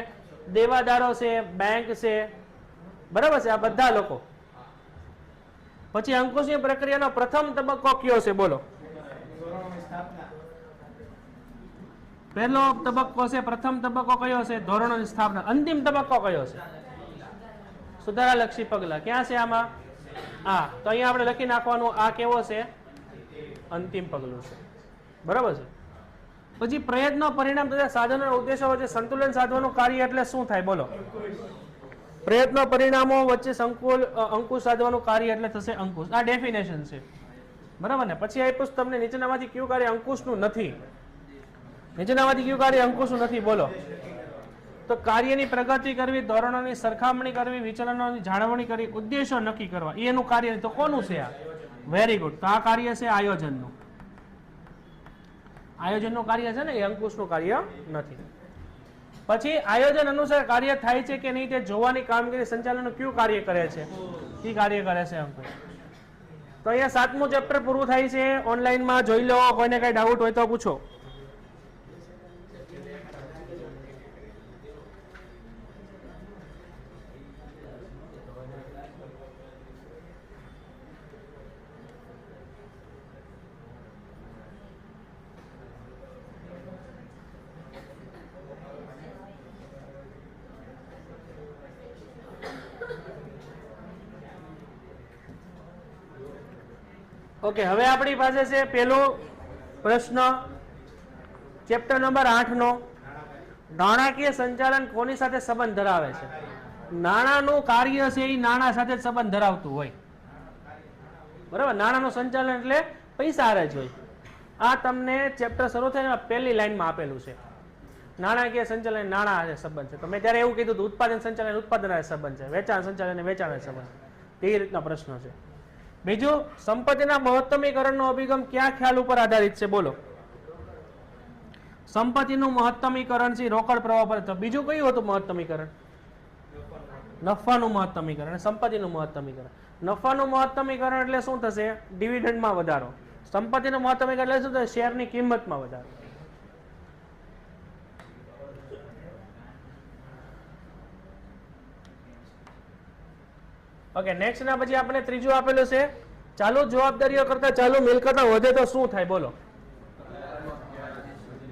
દેવાદારો છે, બેંક છે, બરાબર છે. આ બધા લોકો. પછી અંકુશની પ્રક્રિયાનો પ્રથમ તબક્કો કયો છે? બોલો. પહેલો તબક્કો છે, પ્રથમ તબક્કો કયો છે? ધોરણોની સ્થાપના. અંતિમ તબક્કો કયો છે? સુધારાલક્ષી પગલા. ક્યાં છે આમાં? આ તો અહીંયા આપણે લખી નાખવાનું આ કેવો છે અંતિમ પગલું છે બરાબર છે પછી પ્રયત્નો પરિણામ તથા સાધનો અને ઉદ્દેશો વચ્ચે સંતુલન સાધવાનું કાર્ય એટલે શું થાય બોલો પ્રયત્નો પરિણામો વચ્ચે અંકુશ સાધવાનું કાર્ય એટલે થશે અંકુશ આ ડેફિનેશન છે બરાબર ને પછી આપ્યું તમને નીચેનામાંથી કયું કાર્ય અંકુશનું નથી નીચેનામાંથી કયું કાર્ય અંકુશનું નથી બોલો તો કાર્યની પ્રગતિ કરવી ધોરણોની સરખામણી કરવી વિચલનોની જાળવણી કરવી ઉદ્દેશો નક્કી કરવા એનું કાર્ય તો કોનું છે આ વેરી ગુડ તો આ કાર્ય છે આયોજનનું આયોજનનું કાર્ય છે ને એ અંકુશનું કાર્ય નથી પછી આયોજન અનુસાર કાર્ય થાય છે કે નહીં તે જોવાની કામગીરી સંચાલનનું કયું કાર્ય કરે છે એ કાર્ય કરે છે અંકુશ તો અહીંયા 7મું ચેપ્ટર પૂરું થાય છે ઓનલાઈનમાં જોઈ લો કોઈને કઈ ડાઉટ હોય તો પૂછો ઓકે હવે આપણી પાસે છે પેલો પ્રશ્ન ચેપ્ટર નંબર 8 નો નાણાકીય સંચાલન કોની સાથે સંબંધ ધરાવે છે નાણાંનું કાર્ય છે એ નાણાં સાથે સંબંધ ધરાવતું હોય બરાબર નાણાંનું સંચાલન એટલે પૈસા હારે જ હોય આ તમને ચેપ્ટર શરૂ થાય પહેલી લાઈનમાં આપેલું છે નાણાકીય સંચાલન નાણાં હારે સંબંધ છે તો મેં ત્યારે એવું કીધું ઉત્પાદન સંચાલન ઉત્પાદન હારે સંબંધ છે વેચાણ સંચાલન વેચાણ હારે સંબંધ તે રીતના પ્રશ્નો છે બીજું સંપત્તિના મહત્તમીકરણનો અભિગમ કયા ખ્યાલ ઉપર આધારિત છે બોલો સંપત્તિનું મહત્તમીકરણ છે રોકડ પ્રવાહ પર તો બીજું કયું હતું મહત્તમીકરણ નફાનું મહત્તમીકરણ સંપત્તિનું મહત્તમીકરણ નફાનું મહત્તમીકરણ એટલે શું થશે ડિવિડન્ડમાં વધારો સંપત્તિનું મહત્તમીકરણ એટલે શું થશે શેરની કિંમતમાં વધારો ઓકે નેક્સ્ટ ના પછી આપણે ત્રીજું આપેલું છે ચાલુ જવાબદારીઓ કરતા ચાલુ મિલકતો વધે તો શું થાય બોલો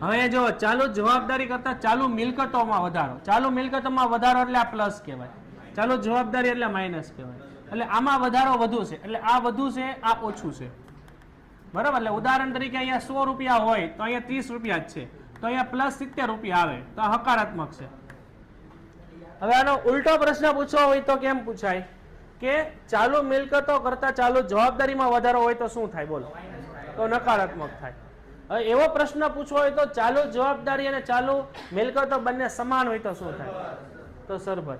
હવે જો ચાલુ જવાબદારી કરતા ચાલુ મિલકતોમાં વધારો ચાલુ મિલકતોમાં વધારો એટલે આ પ્લસ કહેવાય ચાલુ જવાબદારી એટલે માઇનસ કહેવાય એટલે આમાં વધારો વધુ છે એટલે આ વધુ છે આ ઓછું છે બરાબર એટલે ઉદાહરણ તરીકે અહીંયા 100 રૂપિયા હોય તો અહીંયા 30 રૂપિયા જ છે તો અહીંયા પ્લસ 70 રૂપિયા આવે તો આ હકારાત્મક છે હવે આનો ઉલટો પ્રશ્ન પૂછવો હોય તો કેમ પૂછાય કે ચાલુ મિલકતો કરતા ચાલુ જવાબદારીમાં વધારો હોય તો શું થાય બોલો તો નકારાત્મક થાય હવે એવો પ્રશ્ન પૂછવો હોય તો ચાલુ જવાબદારી અને ચાલુ મિલકતો બંને સમાન હોય તો શું થાય તો સરભર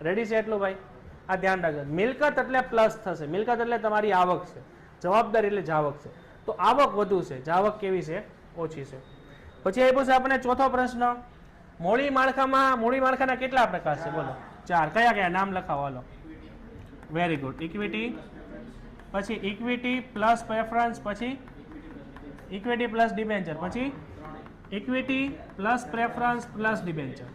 રેડી છે એટલું ભાઈ આ ધ્યાન રાખજો મિલકત એટલે પ્લસ થશે મિલકત એટલે તમારી આવક છે જવાબદારી એટલે જાવક છે તો આવક વધુ છે જાવક કેવી છે ઓછી છે પછી આપ્યું છે આપણે ચોથો પ્રશ્ન મૂડી માળખાના કેટલા પ્રકાર છે બોલો 4 કયા કયા નામ લખાવો હાલો વેરી ગુડ ઇક્વિટી પછી ઇક્વિટી પ્લસ પ્રેફરન્સ પછી ઇક્વિટી પ્લસ ડિબેન્ચર પછી equity plus preference plus debenture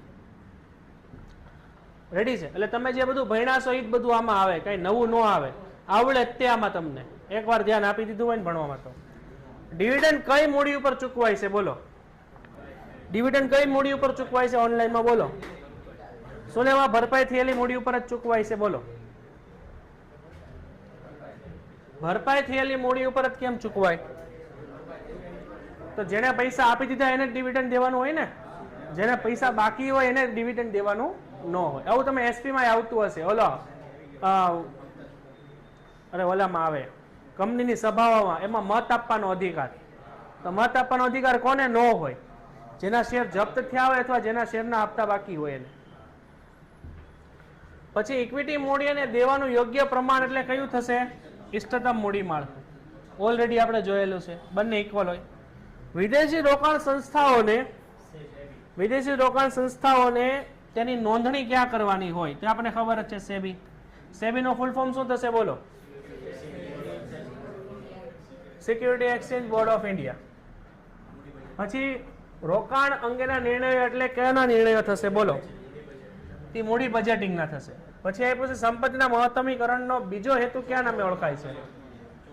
ready છે એટલે તમે જે બધું ભણ્યા છો એ જ બધું આમાં આવે કઈ નવું ન આવે આવડે જ તે આમાં તમને એકવાર ધ્યાન આપી દીધું હોય ને ભણવામાં તો ડિવિડન્ડ કઈ મૂડી ઉપર ચૂકવાય છે બોલો ડિવિડન્ડ કઈ મૂડી ઉપર ચૂકવાય છે ઓનલાઈનમાં બોલો સોનામાં ભરપાઈ થયેલી મૂડી ઉપર જ ચૂકવાય છે બોલો ભરપાઈ થયેલી મૂડી ઉપર જ કેમ ચૂકવાય તો જેને પૈસા આપી દીધા એને ડિવિડન્ડ દેવાનું હોય ને જેને પૈસા બાકી હોય એને ડિવિડન્ડ દેવાનું ન હોય આવું તમે એસપી માં આવતું હશે ઓલો અરે ઓલામાં આવે કંપનીની સભાઓમાં એમાં મત આપવાનો અધિકાર તો મત આપવાનો અધિકાર કોને ન હોય જેના શેર જપ્ત થયા હોય અથવા જેના શેરના હપ્તા બાકી હોય એને પછી ઇક્વિટી મૂડી અને દેવાનું યોગ્ય પ્રમાણ એટલે કયું થશે ઇષ્ટતમ મૂડી માળખું ઓલરેડી આપણે જોયેલું છે બંને ઇક્વલ હોય વિદેશી રોકાણ સંસ્થાઓને તેની નોંધણી ક્યાં કરવાની હોય તે આપણે ખબર જ છે સેબી સેબીનો ફૂલ ફોર્મ શું થશે બોલો security exchange board of India પછી રોકાણ અંગેના નિર્ણયો એટલે કયાના નિર્ણયો થશે બોલો તે મૂડી બજેટિંગના થશે પછી આપ્યું છે સંપત્તિના મહત્તમીકરણનો બીજો હેતુ ક્યાં નામે ઓળખાય છે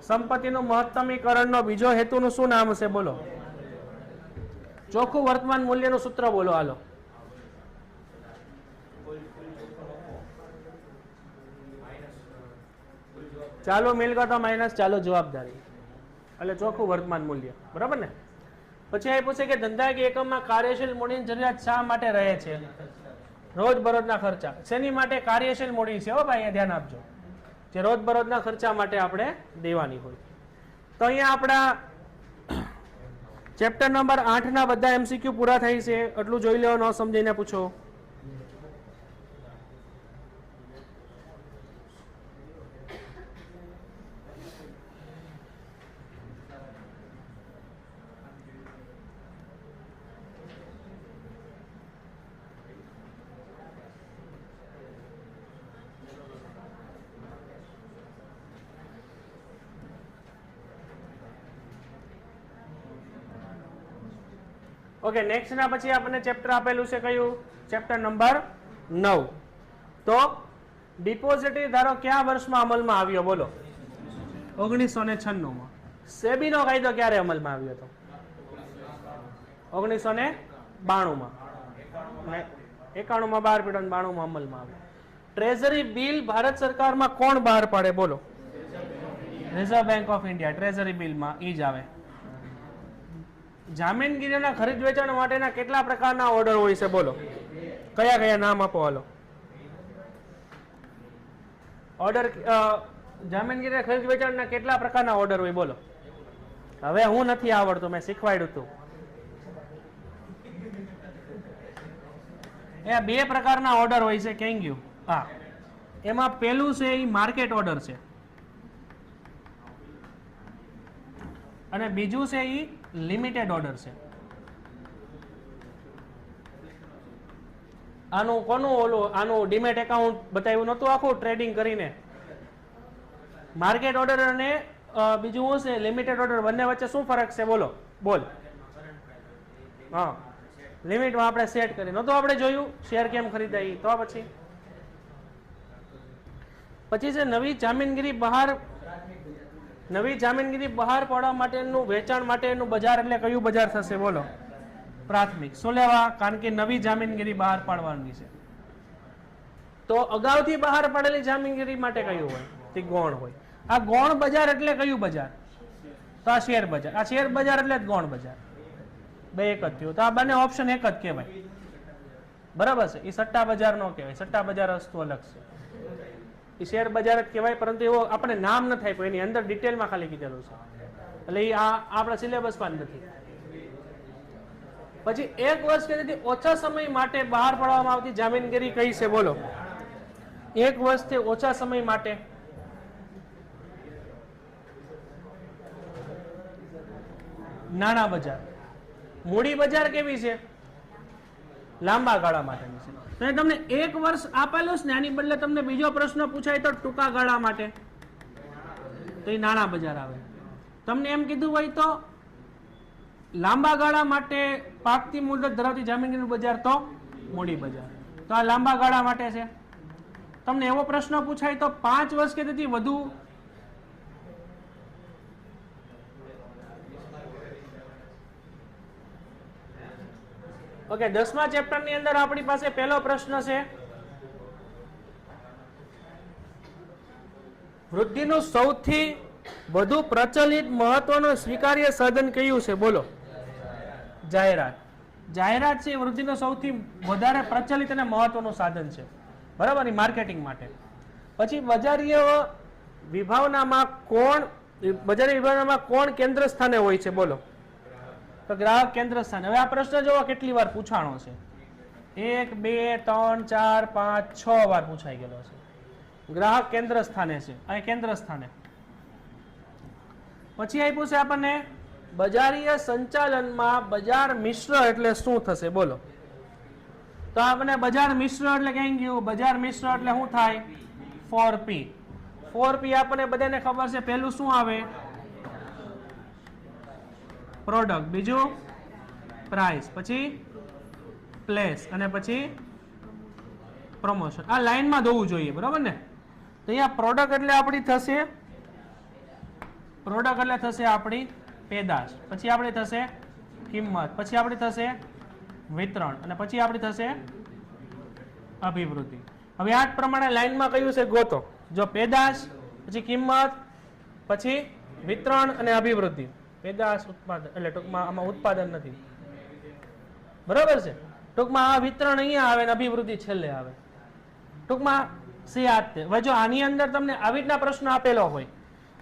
સંપત્તિનું મહત્તમીકરણનો બીજો હેતુનું શું નામ છે બોલો ચોખ્ખું વર્તમાન મૂલ્યનું સૂત્ર બોલો હાલો ચાલુ મિલકતો માઇનસ ચાલુ જવાબદારી એટલે ચોખ્ખું વર્તમાન મૂલ્ય, બરાબર ને? પછી એ પૂછે કે ધંધાકીય એકમમાં કાર્યશીલ મૂડીની જરૂરિયાત શા માટે રહે છે? રોજબરોજના ખર્ચા. શેની માટે? કાર્યશીલ મૂડી છે હો ભાઈ, અહીંયા ધ્યાન આપજો, જે રોજબરોજના ખર્ચા માટે આપણે દેવાની હોય. તો અહીંયા આપણા ચેપ્ટર નંબર 8 ના બધા એમસીક્યુ પૂરા થાય છે. એટલું જોઈ લેવો, ન સમજીને પૂછો. ઓકે, નેક્સ્ટ ના પછી આપણને ચેપ્ટર આપેલું છે કયું? Chapter number 9. તો ડિપોઝિટરી ધારો કયા વર્ષમાં અમલમાં આવ્યો? બોલો. 1996 માં. સેબી નો કાયદો ક્યારે અમલમાં આવ્યો હતો? 1992 માં. 91 માં બહાર પડ્યો, 92 માં અમલમાં આવ્યો. ટ્રેઝરી બિલ ભારત સરકારમાં કોણ બહાર પાડે? બોલો. Reserve bank of India. Treasury બિલમાં ઈ જ આવે. જામીનગીરીના ખરીદ વેચાણ માટેના કેટલા પ્રકારના ઓર્ડર હોય છે? બોલો. કયા કયા નામ આપો? હાલો. ઓર્ડર જામીનગીરીના ખરીદ વેચાણના કેટલા પ્રકારના ઓર્ડર હોય? બોલો. હવે હું નથી આવડતું, મેં શીખવાડ્યું હતું. એ બે પ્રકારના ઓર્ડર હોય છે. કેમ ગયું? હા, એમાં પેલું છે એ માર્કેટ ઓર્ડર છે, અને બીજું છે એ લિમિટેડ ઓર્ડર છે. આનું કોનું ઓલું આનું ડીમેટ એકાઉન્ટ બતાવ્યું નતું આખું ટ્રેડિંગ કરીને? માર્કેટ ઓર્ડર અને બીજું શું છે લિમિટેડ ઓર્ડર, બંને વચ્ચે શું ફરક છે? બોલો. બોલ. હા, લિમિટમાં આપણે સેટ કરી નતું આપણે જોયું શેર કેમ ખરીદાય. તો પછી છે નવી જામીનગીરી બહાર પાડવા માટેનું વેચાણ માટેનું બજાર એટલે કયું બજાર થશે? બોલો. પ્રાથમિક. શું લેવા? કારણ કે નવી જામીનગીરી બહાર પાડવાની છે. તો અગાઉથી બહાર પાડેલી જામીનગીરી માટે કયું હોય? તે ગૌણ હોય. આ ગૌણ બજાર એટલે કયું બજાર? તો આ શેર બજાર. આ શેર બજાર એટલે જ ગૌણ બજાર. બે એક જ થયું. તો આ બંને ઓપ્શન એક જ કહેવાય, બરાબર છે? એ સટ્ટા બજાર નો કહેવાય. સટ્ટા બજાર વસ્તુ અલગ છે. એ શેર બજાર જ કહેવાય, પરંતુ એવો આપણે નામ ન થાય, એની અંદર ડિટેલમાં ખાલી કીધેલું છે, એટલે એ આપણા સિલેબસમાં નથી. પછી 1 વર્ષ કે તેથી ઓછા સમય માટે બહાર પાડવામાં આવતી જામીનગીરી કઈ છે? બોલો. 1 વર્ષથી ઓછા સમય માટે નાણાં બજાર. મૂડી બજાર કેવી છે? લાંબા ગાળા માટેની છે. તો તમને 1 વર્ષ આપેલું છે ને, આની બદલે તમને બીજો પ્રશ્ન પૂછાય તો ટૂંકા ગાળા માટે, તો એ નાણાં બજાર આવે. તમને એમ કીધું હોય તો લાંબા ગાળા માટે પાકતી મુદત ધરાવતી જામીનગીરીનું બજાર તો મૂડી બજાર. તો આ લાંબા ગાળા માટે છે. તમને એવો પ્રશ્ન પૂછાય તો 5 વર્ષ કે તેથી વધુ ઓકે. 10મા ચેપ્ટર ની અંદર આપણી પાસે પહેલો પ્રશ્ન છે, વૃદ્ધિનું સૌથી વધુ પ્રચલિત મહત્વનું સ્વીકાર્ય સાધન કયું છે? બોલો. જાહેરાત. જાહેરાત છે વૃદ્ધિનું સૌથી વધારે પ્રચલિત અને મહત્વનું સાધન છે, બરાબર, માર્કેટિંગ માટે. પછી બજારીય વિભાવનામાં કોણ કેન્દ્ર સ્થાને હોય છે? બોલો. તો ગ્રાહક કેન્દ્ર સ્થાન. હવે આ પ્રશ્ન જોવો કેટલી વાર પૂછાણો છે. 1 2 3 4 5 6 વાર પૂછાઈ ગયેલો છે. ગ્રાહક કેન્દ્ર સ્થાને છે, અહીં કેન્દ્ર સ્થાને. પછી આપ્યું છે આપણને બજારીય સંચાલનમાં બજાર મિશ્ર એટલે શું થશે? બોલો. તો આપણને બજાર મિશ્ર એટલે કઈ ગયું? બજાર મિશ્ર એટલે શું થાય? 4P. 4P આપણને બધાને ખબર છે. પહેલું શું આવે? પ્રોડક્ટ, બીજું પ્રાઇસ, પછી પ્લેસ, અને પછી પ્રમોશન. આ લાઈનમાં દોવું જોઈએ, બરાબર ને? તો અહીંયા પ્રોડક્ટ એટલે આપણી થશે આપણી પેદાશ, પછી આપણી થશે કિંમત, પછી આપણી થશે વિતરણ, અને પછી આપણી થશે અભિવૃદ્ધિ. હવે આ પ્રમાણે લાઈનમાં કયું છે? ગોતો. જો પેદાશ, પછી કિંમત, પછી વિતરણ અને અભિવૃદ્ધિ. પેદાશ ઉત્પાદન એટલે ટૂંકમાં આમાં ઉત્પાદન નથી, બરાબર છે. ટૂંકમાં આ વિતરણ અહીંયા આવે ને અભિવૃદ્ધિ છેલ્લે આવે. ટૂંકમાં સી આ તે. હવે જો આની અંદર તમને આવી રીતના પ્રશ્ન આપેલો હોય,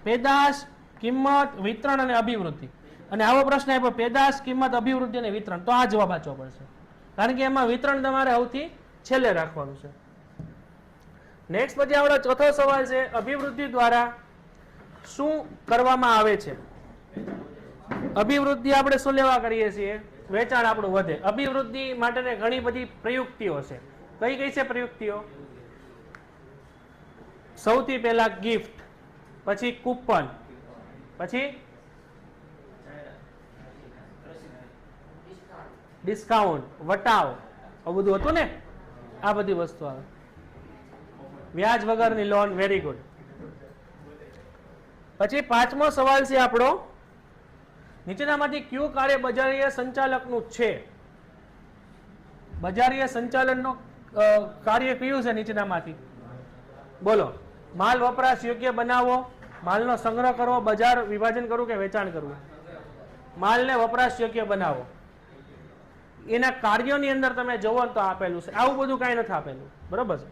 પેદાશ, કિંમત, વિતરણ અને અભિવૃદ્ધિ, અને આવો પ્રશ્ન આપ્યો પેદાશ, કિંમત, અભિવૃદ્ધિ અને વિતરણ, તો આ જવાબ વાંચવો પડશે, કારણ કે એમાં વિતરણ તમારે સૌથી છેલ્લે રાખવાનું છે. નેક્સ્ટ પછી આપણો ચોથો સવાલ છે, અભિવૃદ્ધિ દ્વારા શું કરવામાં આવે છે? અભિવૃદ્ધિ આપણે શું લેવા કરીએ છીએ? વેચાણ આપણું વધે. અભિવૃદ્ધિ માટે ઘણી બધી પ્રયુક્તિઓ છે. કઈ કઈ છે પ્રયુક્તિઓ? સૌથી પહેલા ગિફ્ટ, પછી કૂપન, પછી ડિસ્કાઉન્ટ, વટાવ, આ બધું હતું ને, આ બધી વસ્તુ આવે. વ્યાજ વગરની લોન, વેરી ગુડ. પછી પાંચમો સવાલ છે આપણો, નીચેનામાંથી કયું કાર્ય બજારીય સંચાલકનું છે? બજારીય સંચાલનનું કાર્ય કયું છે નીચેનામાંથી? બોલો. માલ વપરાશ યોગ્ય બનાવવો, માલનો સંગ્રહ કરવો, બજાર વિભાજન કરવું કે વેચાણ કરવું? માલને વપરાશ યોગ્ય બનાવો. એના કાર્યોની અંદર તમે જોવો તો આપેલું છે, આવું બધું કાંઈ નથી આપેલું, બરોબર છે.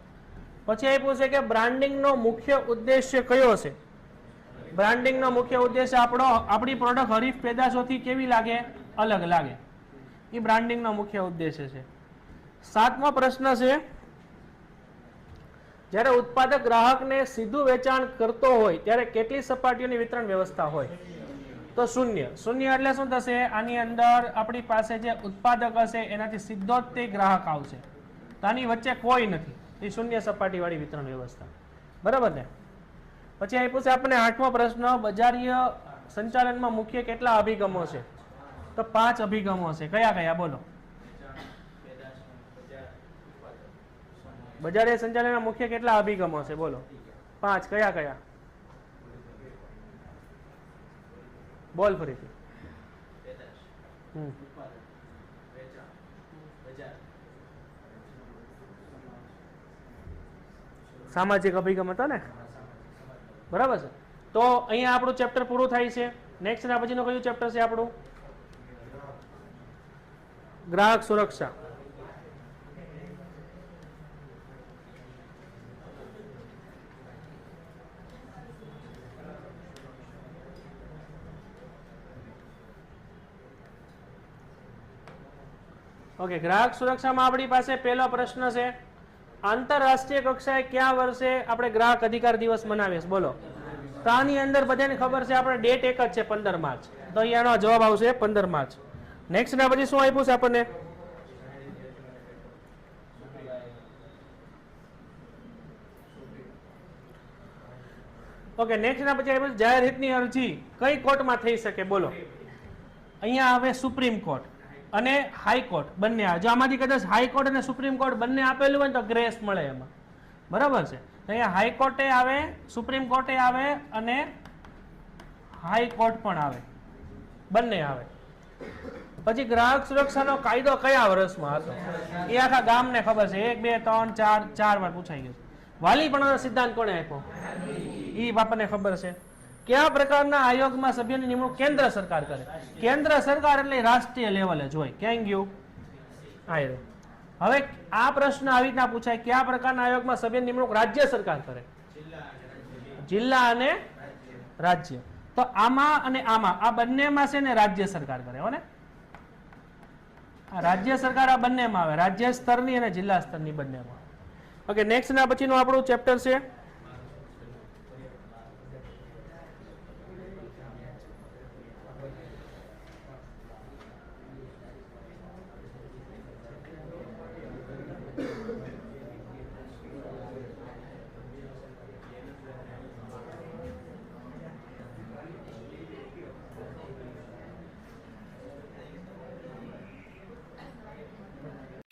પછી આપ્યું છે કે બ્રાન્ડિંગનો મુખ્ય ઉદ્દેશ્ય કયો છે? બ્રાન્ડિંગનો મુખ્ય ઉદ્દેશ્ય આપણી પ્રોડક્ટ હરીફ પેદાશોથી કેવી લાગે? અલગ લાગે. એ બ્રાન્ડિંગનો મુખ્ય ઉદ્દેશ્ય છે. સાતમો પ્રશ્ન છે, જ્યારે ઉત્પાદક ગ્રાહકને સીધું વેચાણ કરતો હોય ત્યારે કેટલી સપાટીઓની વિતરણ વ્યવસ્થા હોય? તો શૂન્ય. શૂન્ય એટલે શું થશે? આની અંદર આપણી પાસે જે ઉત્પાદક હશે એનાથી સીધો જ તે ગ્રાહક આવશે, તો આની વચ્ચે કોઈ નથી. એ શૂન્ય સપાટી વાળી વિતરણ વ્યવસ્થા, બરાબર ને? પછી અહીં પૂછે આપણને આઠમો પ્રશ્ન, બજારીય સંચાલનમાં મુખ્ય કેટલા અભિગમો છે? તો 5 અભિગમો છે. કયા કયા? બોલો. બજારીય સંચાલનમાં મુખ્ય કેટલા અભિગમો છે? બોલો. 5. કયા કયા? બોલ ફરીથી. સામાજિક અભિગમ હતો ને, બરાબર છે. તો અહીંયા આપણું ચેપ્ટર પૂરું થાય છે. નેક્સ્ટ એના પછીનું કયું ચેપ્ટર છે આપણું? ગ્રાહક સુરક્ષા. ઓકે, ગ્રાહક સુરક્ષામાં આપણી પાસે પહેલો પ્રશ્ન છે, આંતરરાષ્ટ્રીય કક્ષાએ કયા વર્ષે આપણે ગ્રાહક અધિકાર દિવસ મનાવીએ છીએ? બોલો. તો આની અંદર બધાને ખબર છે, આપણે ડેટ એક જ છે, 15 માર્ચ. તો અહીંયાનો જવાબ આવશે 15 માર્ચ. નેક્સ્ટ ના પછી શું આપ્યું છે આપણને? ઓકે, નેક્સ્ટ ના પછી આપ્યું જાહેર હિતની અરજી કઈ કોર્ટમાં થઈ શકે? બોલો. અહીંયા આવે સુપ્રીમ કોર્ટ અને હાઈકોર્ટ બંને આવે. જો આમાંથી કદાચ હાઈકોર્ટ અને સુપ્રીમ કોર્ટ બંને આપેલું હોય ને તો ગ્રેસ મળે એમાં, બરાબર છે. અહીંયા હાઈકોર્ટે આવે, સુપ્રીમ કોર્ટે આવે અને હાઈકોર્ટ પણ આવે, બંને આવે. પછી ગ્રાહક સુરક્ષાનો કાયદો કયા વર્ષમાં હતો? એ આખા ગામને ખબર છે, 1 2 3 4 વાર પૂછાઈ ગયું. વાલીપણાનો સિદ્ધાંત કોણે આપ્યો? એ આપણને ખબર છે. કયા પ્રકારના આયોગમાં સભ્યોની નિમણૂક કેન્દ્ર સરકાર કરે? કેન્દ્ર સરકાર એટલે રાષ્ટ્રીય લેવલે જ હોય. ક્યાં ગયું? આયો. હવે આ પ્રશ્ન આવી રીતના પૂછાય, કયા પ્રકારના આયોગમાં સભ્યની નિમણૂક રાજ્ય સરકાર કરે? જિલ્લા અને રાજ્ય. તો આમાં અને આમાં, આ બંનેમાં છે ને રાજ્ય સરકાર કરે હો ને. રાજ્ય સરકાર આ બંનેમાં આવે, રાજ્ય સ્તરની અને જિલ્લા સ્તરની બંનેમાં. ઓકે, નેક્સ્ટ ના પછીનું આપણું ચેપ્ટર છે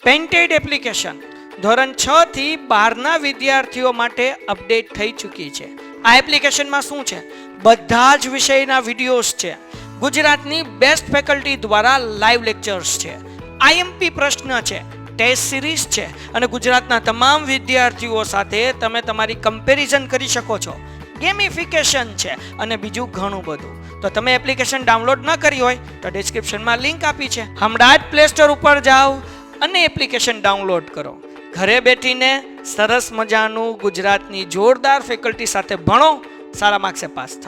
પેન્ટેડ એપ્લિકેશન ધોરણ 6 થી 12ના વિદ્યાર્થીઓ માટે અપડેટ થઈ ચૂકી છે. આ એપ્લિકેશનમાં શું છે? બધા જ વિષયના વિડીયોઝ છે. ગુજરાતની બેસ્ટ ફેકલ્ટી દ્વારા લાઈવ લેક્ચર્સ છે, આઈએમપી પ્રશ્ન છે, ટેસ્ટ સિરીઝ છે અને ગુજરાતના તમામ વિદ્યાર્થીઓ સાથે તમે તમારી કમ્પેરિઝન કરી શકો છો. ગેમિફિકેશન છે અને બીજું ઘણું બધું. તો તમે એપ્લિકેશન ડાઉનલોડ ન કરી હોય તો ડિસ્ક્રિપ્શનમાં લિંક આપી છે, હમણાં જ પ્લે સ્ટોર ઉપર જાઓ અને એપ્લિકેશન ડાઉનલોડ કરો. ઘરે બેઠીને સરસ મજાનું ગુજરાતની જોરદાર ફેકલ્ટી સાથે ભણો, સારા માર્ક્સે પાસ થાઓ.